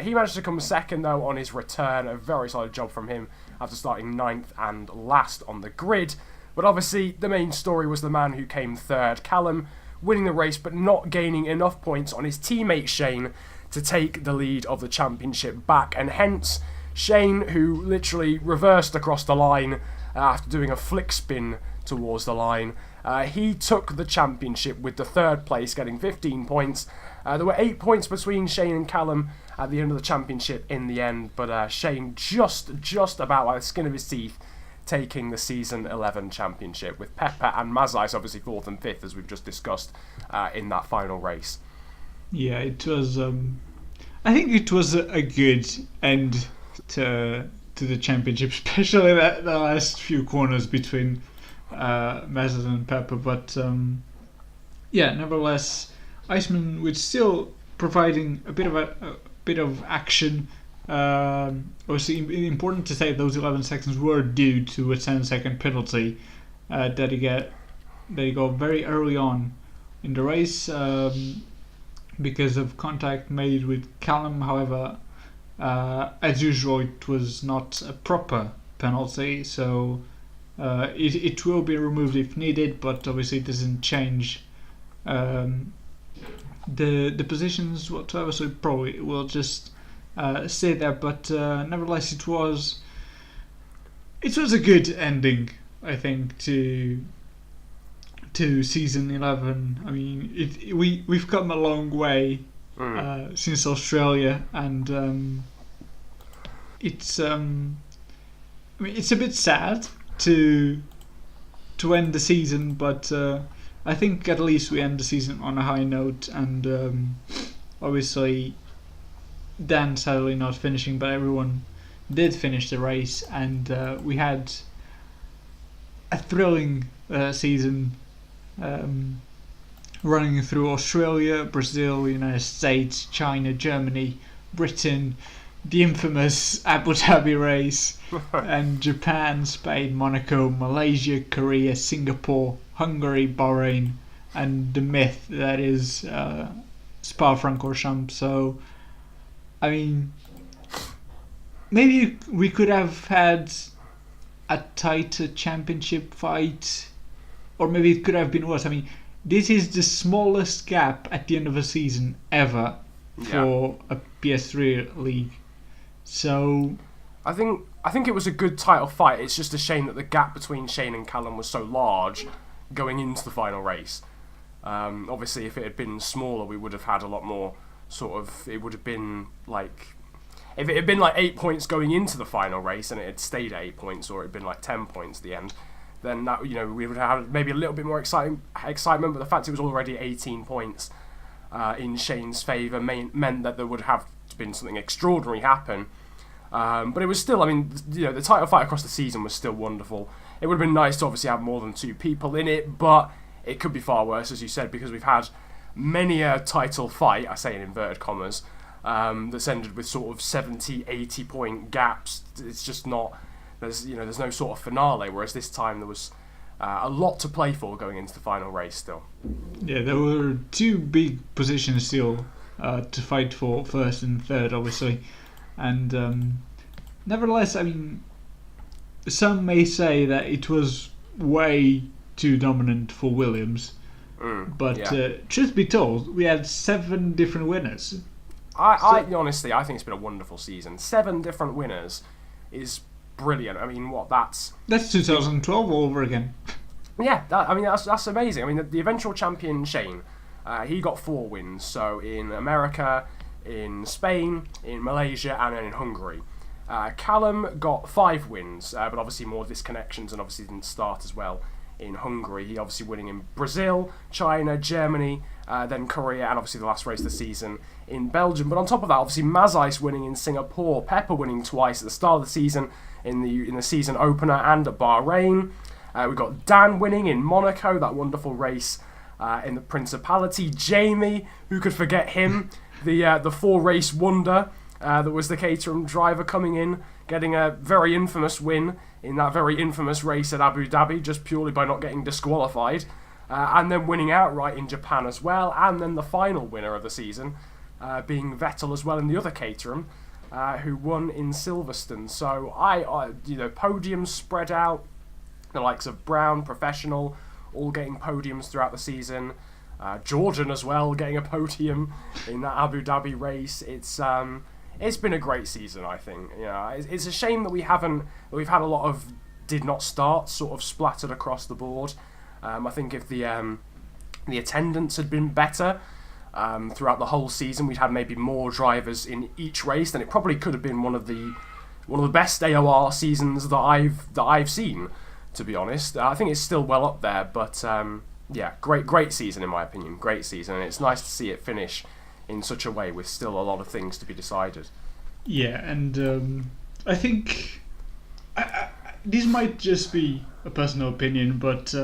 he managed to come second though on his return. A very solid job from him after starting 9th and last on the grid. But obviously the main story was the man who came third, Callum, winning the race but not gaining enough points on his teammate Shane to take the lead of the championship back, and hence Shane, who literally reversed across the line after doing a flick spin towards the line, he took the championship with the 3rd place, getting 15 points. There were 8 points between Shane and Callum at the end of the championship in the end, but Shane just about by the skin of his teeth taking the Season 11 championship, with Pepper and Mazais obviously 4th and 5th, as we've just discussed in that final race. Yeah, it was. I think it was a good end to the championship, especially the last few corners between Mazais and Pepper. But nevertheless, Iceman was still providing a bit of action. Obviously, important to say those 11 seconds were due to a 10-second penalty that he got very early on in the race. Because of contact made with Callum. However, as usual, it was not a proper penalty, so it will be removed if needed, but obviously it doesn't change the positions whatsoever, so it probably will just stay there. But nevertheless, it was a good ending, I think, to Season 11. I mean, we've come a long way since Australia, and it's it's a bit sad to end the season, but I think at least we end the season on a high note. And obviously Dan sadly not finishing, but everyone did finish the race, and we had a thrilling season. Running through Australia, Brazil, United States, China, Germany, Britain, the infamous Abu Dhabi race, and Japan, Spain, Monaco, Malaysia, Korea, Singapore, Hungary, Bahrain, and the myth that is Spa-Francorchamps. So, I mean, maybe we could have had a tighter championship fight, or maybe it could have been worse. I mean, this is the smallest gap at the end of a season ever for a PS3 league. So I think it was a good title fight. It's just a shame that the gap between Shane and Callum was so large going into the final race. Obviously, if it had been smaller, we would have had a lot more sort of. It would have been like, if it had been like 8 points going into the final race and it had stayed at 8 points, or it had been like 10 points at the end, then that, you know, we would have had maybe a little bit more excitement. But the fact it was already 18 points in Shane's favour meant that there would have been something extraordinary happen. But it was still, I mean, you know, the title fight across the season was still wonderful. It would have been nice to obviously have more than 2 people in it, but it could be far worse, as you said, because we've had many a title fight, I say in inverted commas, that's ended with sort of 70, 80 point gaps. It's just not, there's no sort of finale, whereas this time there was a lot to play for going into the final race still. Yeah, there were 2 big positions still to fight for, first and third, obviously. And nevertheless, I mean, some may say that it was way too dominant for Williams. But truth be told, we had 7 different winners. Honestly, I think it's been a wonderful season. 7 different winners is brilliant. I mean, that's 2012 all over again. Yeah, that's amazing. I mean, the eventual champion Shane, he got 4 wins. So in America, in Spain, in Malaysia, and then in Hungary. Callum got 5 wins, but obviously more disconnections, and obviously didn't start as well in Hungary. He obviously winning in Brazil, China, Germany, then Korea, and obviously the last race of the season in Belgium. But on top of that, obviously Mazais winning in Singapore, Pepper winning twice at the start of the season in the season opener and at Bahrain. We've got Dan winning in Monaco, that wonderful race in the Principality. Jamie, who could forget him, the 4-race wonder that was the Caterham driver coming in, getting a very infamous win in that very infamous race at Abu Dhabi, just purely by not getting disqualified, and then winning outright in Japan as well, and then the final winner of the season being Vettel as well in the other Caterham, who won in Silverstone. So podiums spread out, the likes of Brown, Professional, all getting podiums throughout the season. Jordan as well getting a podium in that Abu Dhabi race. It's been a great season, I think. It's a shame that we've had a lot of did not start sort of splattered across the board. I think if the attendance had been better throughout the whole season, we'd had maybe more drivers in each race, then it probably could have been one of the best AOR seasons that I've seen. To be honest, I think it's still well up there, but great season in my opinion. Great season, and it's nice to see it finish in such a way with still a lot of things to be decided. Yeah, and I think this might just be a personal opinion, but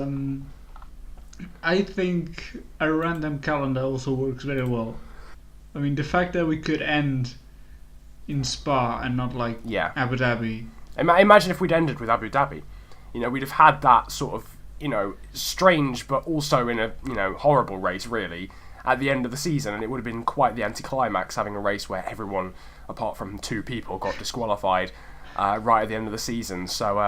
I think a random calendar also works very well. I mean, the fact that we could end in Spa and not Abu Dhabi. Imagine if we'd ended with Abu Dhabi. We'd have had that sort of, strange but also in a, horrible race, really, at the end of the season, and it would have been quite the anticlimax having a race where everyone, apart from 2 people, got disqualified right at the end of the season. So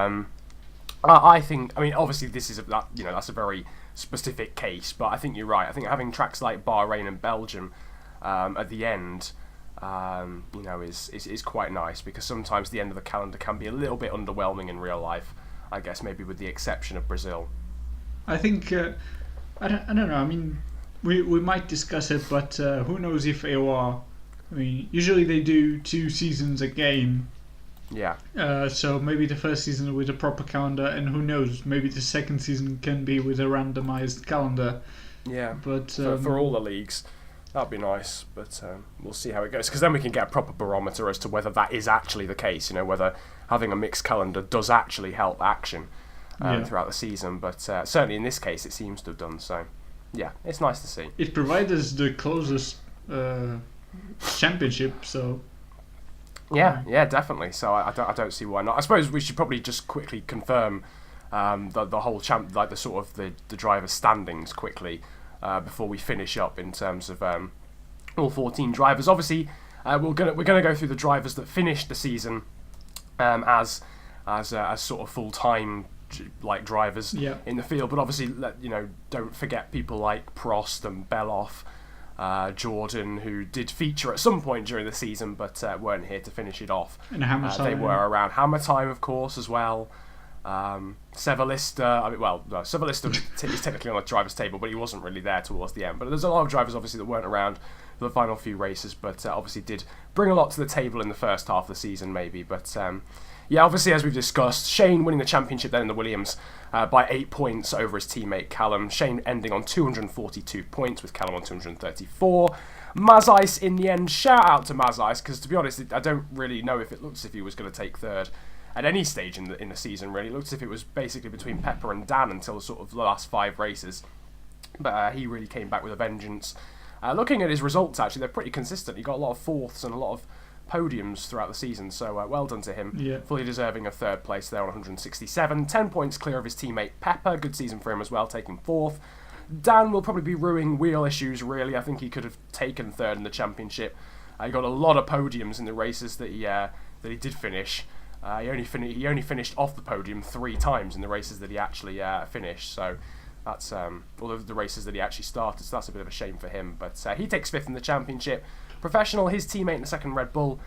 I think, obviously this is that's a very specific case, but I think you're right. I think having tracks like Bahrain and Belgium at the end, is quite nice, because sometimes the end of the calendar can be a little bit underwhelming in real life. I guess maybe with the exception of Brazil. I think I don't know. I mean, we might discuss it, but who knows if AOR? I mean, usually they do 2 seasons a game. Yeah. So maybe the first season with a proper calendar, and who knows? Maybe the second season can be with a randomized calendar. Yeah. But for all the leagues, that'd be nice. But we'll see how it goes, because then we can get a proper barometer as to whether that is actually the case. Whether having a mixed calendar does actually help action throughout the season. But certainly in this case, it seems to have done so. Yeah, it's nice to see. It provides us the closest championship, so. Yeah, definitely. So I don't see why not. I suppose we should probably just quickly confirm the whole the sort of the driver standings quickly before we finish up in terms of all 14 drivers. Obviously, we're gonna go through the drivers that finished the season as sort of full-time drivers in the field, but obviously don't forget people like Prost and Beloff, Jordan, who did feature at some point during the season but weren't here to finish it off. And Hammer Time. They were around. Hammer Time, of course, as well. Sevalista, Sevalista is technically on the driver's table, but he wasn't really there towards the end. But there's a lot of drivers obviously that weren't around for the final few races, but obviously did bring a lot to the table in the first half of the season maybe. But obviously, as we've discussed, Shane winning the championship then in the Williams by 8 points over his teammate Callum. Shane ending on 242 points with Callum on 234. Mazais in the end. Shout out to Mazais, because to be honest, I don't really know if it looks as if he was going to take third at any stage in the season, really. It looks as if it was basically between Pepper and Dan until sort of the last 5 races. But he really came back with a vengeance. Looking at his results, actually, they're pretty consistent. He got a lot of fourths and a lot of podiums throughout the season, so well done to him. Yeah. Fully deserving of third place there on 167. 10 points clear of his teammate Pepper. Good season for him as well, taking 4th. Dan will probably be ruining wheel issues, really. I think he could have taken 3rd in the championship. He got a lot of podiums in the races that he did finish. He only finished off the podium 3 times in the races that he actually finished. So that's all of the races that he actually started. So that's a bit of a shame for him. But he takes 5th in the championship Professional, his teammate in the second Red Bull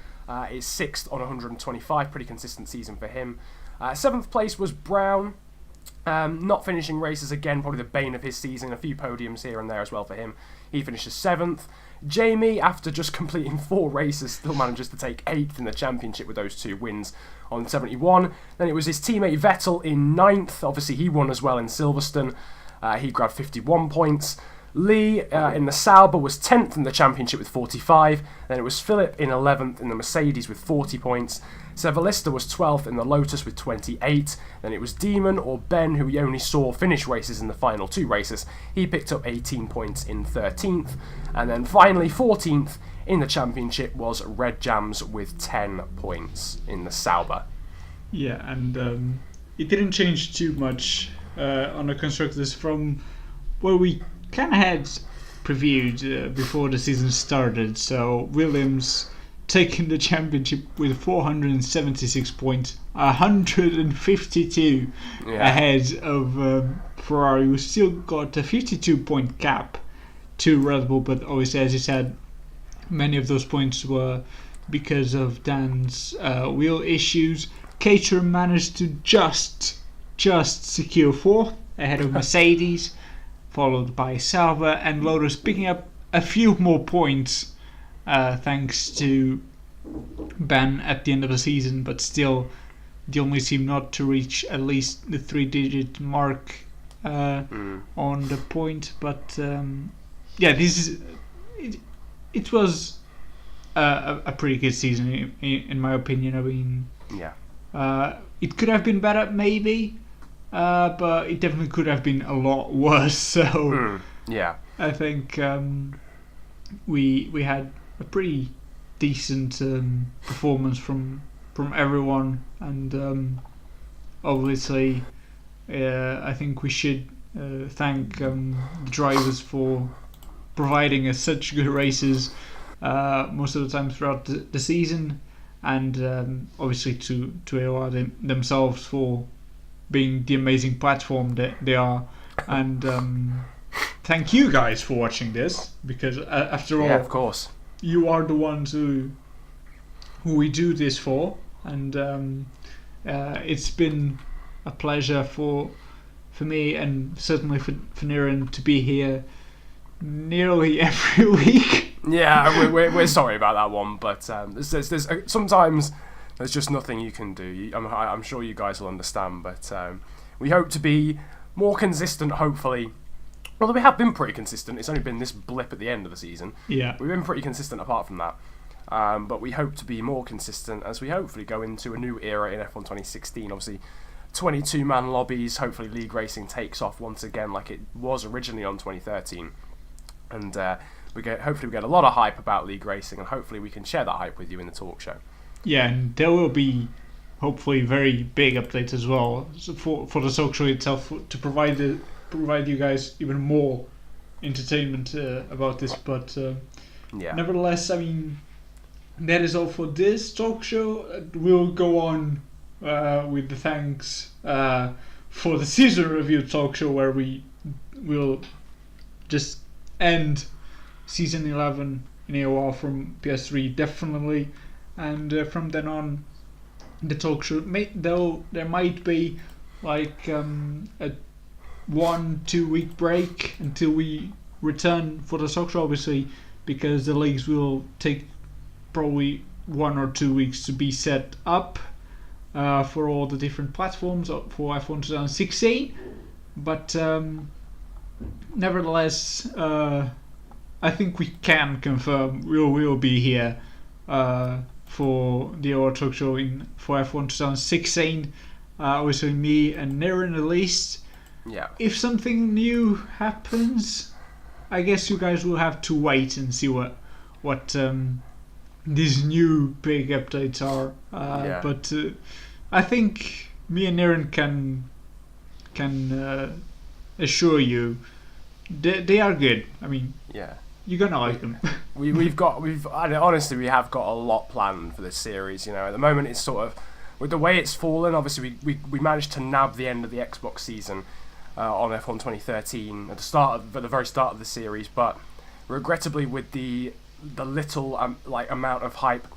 is 6th on 125, pretty consistent season for him. 7th place was Brown, not finishing races again, probably the bane of his season, a few podiums here and there as well for him. He finishes 7th. Jamie, after just completing 4 races, still manages to take 8th in the championship with those 2 wins on 71. Then it was his teammate Vettel in 9th. Obviously, he won as well in Silverstone. He grabbed 51 points. Lee in the Sauber was 10th in the championship with 45. Then it was Philip in 11th in the Mercedes with 40 points. Sevalista was 12th in the Lotus with 28. Then it was Demon or Ben, who we only saw finish races in the final 2 races. He picked up 18 points in 13th. And then finally 14th in the championship was Red Jams with 10 points in the Sauber. Yeah, and it didn't change too much on the constructors from where we kind of had previewed before the season started. So Williams taking the championship with 476 points, 152 ahead of Ferrari, who still got a 52-point gap to Red Bull. But obviously, as you said, many of those points were because of Dan's wheel issues. Caterham managed to just secure 4th ahead of Mercedes, followed by Sauber and Lotus picking up a few more points thanks to Ben at the end of the season, but still the only team not to reach at least the 3-digit mark on the point. But it was a pretty good season in my opinion. I mean, it could have been better maybe, but it definitely could have been a lot worse. So I think we had a pretty decent performance from everyone, and obviously I think we should thank the drivers for providing us such good races most of the time throughout the season, and obviously to AOR themselves for being the amazing platform that they are, and thank you guys for watching this, because after all, of course, you are the ones who we do this for, and it's been a pleasure for me, and certainly for Niren, to be here nearly every week. Yeah, we're sorry about that one, but there's sometimes there's just nothing you can do. I'm sure you guys will understand, but we hope to be more consistent, hopefully. Although we have been pretty consistent, it's only been this blip at the end of the season. Yeah, we've been pretty consistent apart from that. But we hope to be more consistent as we hopefully go into a new era in F1 2016. Obviously, 22-man lobbies. Hopefully, league racing takes off once again, like it was originally on 2013, and hopefully we get a lot of hype about league racing, and hopefully we can share that hype with you in the talk show. Yeah, and there will be hopefully very big updates as well for the talk show itself, to provide you guys even more entertainment about this. But nevertheless, I mean, that is all for this talk show. We'll go on with the thanks for the season review talk show, where we will just end season 11 in AOR from PS3 definitely, and from then on the talk show, though there might be like a 1-2 week break until we return for the talk show, obviously, because the leagues will take probably 1 or 2 weeks to be set up for all the different platforms for F1 2016. But nevertheless, I think we can confirm we will be here for the AOR Talk Show for F1 2016. Obviously, me and Niren at least. Yeah. If something new happens, I guess you guys will have to wait and see what these new big updates are. But I think me and Niren can assure you they are good. I mean, you're gonna like them. Honestly, we have got a lot planned for this series. You know, at the moment it's sort of, with the way it's fallen, obviously we managed to nab the end of the Xbox season on F1 2013 at the very start of the series, but regrettably with the the little amount of hype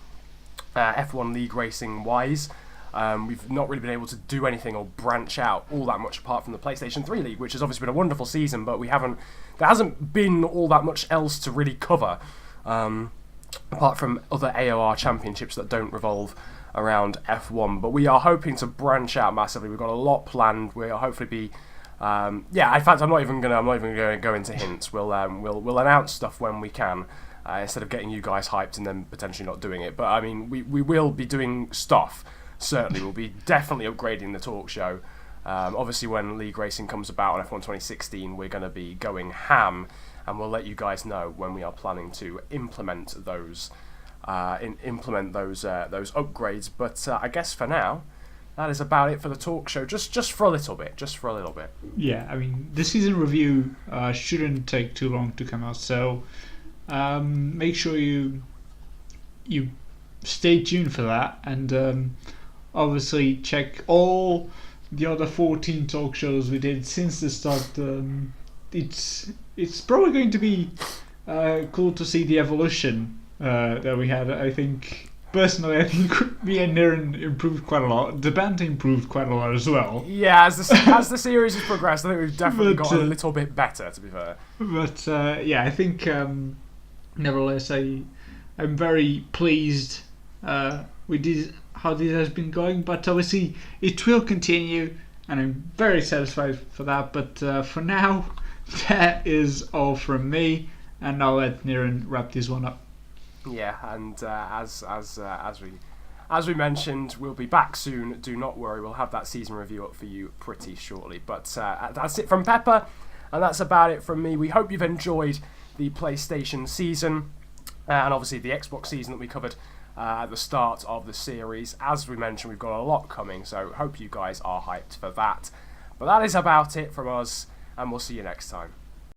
F1 League racing wise. We've not really been able to do anything or branch out all that much apart from the PlayStation 3 League, which has obviously been a wonderful season, but there hasn't been all that much else to really cover, apart from other AOR championships that don't revolve around F1. But we are hoping to branch out massively. We've got a lot planned. We'll hopefully be in fact, I'm not even going to go into hints. We'll announce stuff when we can, instead of getting you guys hyped and then potentially not doing it. But I mean, we will be doing stuff. Certainly, we'll be definitely upgrading the talk show. Obviously, when League Racing comes about on F1 2016, we're going to be going ham, and we'll let you guys know when we are planning to implement those upgrades. But I guess for now, that is about it for the talk show. Just for a little bit. Yeah, I mean, the season review shouldn't take too long to come out, so make sure you stay tuned for that, and obviously check all the other 14 talk shows we did since the start. It's probably going to be cool to see the evolution that we had. I think personally, me and Niren improved quite a lot. The band improved quite a lot as well. Yeah, as the series has progressed, I think we've definitely got a little bit better, to be fair. But I think nevertheless, I'm very pleased with this, how this has been going. But obviously, it will continue, and I'm very satisfied for that. But for now, that is all from me, and I'll let Niren wrap this one up. Yeah, and as we mentioned, we'll be back soon. Do not worry, we'll have that season review up for you pretty shortly. But that's it from Pepper, and that's about it from me. We hope you've enjoyed the PlayStation season, and obviously the Xbox season that we covered at the start of the series. As we mentioned, we've got a lot coming, so hope you guys are hyped for that. But that is about it from us, and we'll see you next time.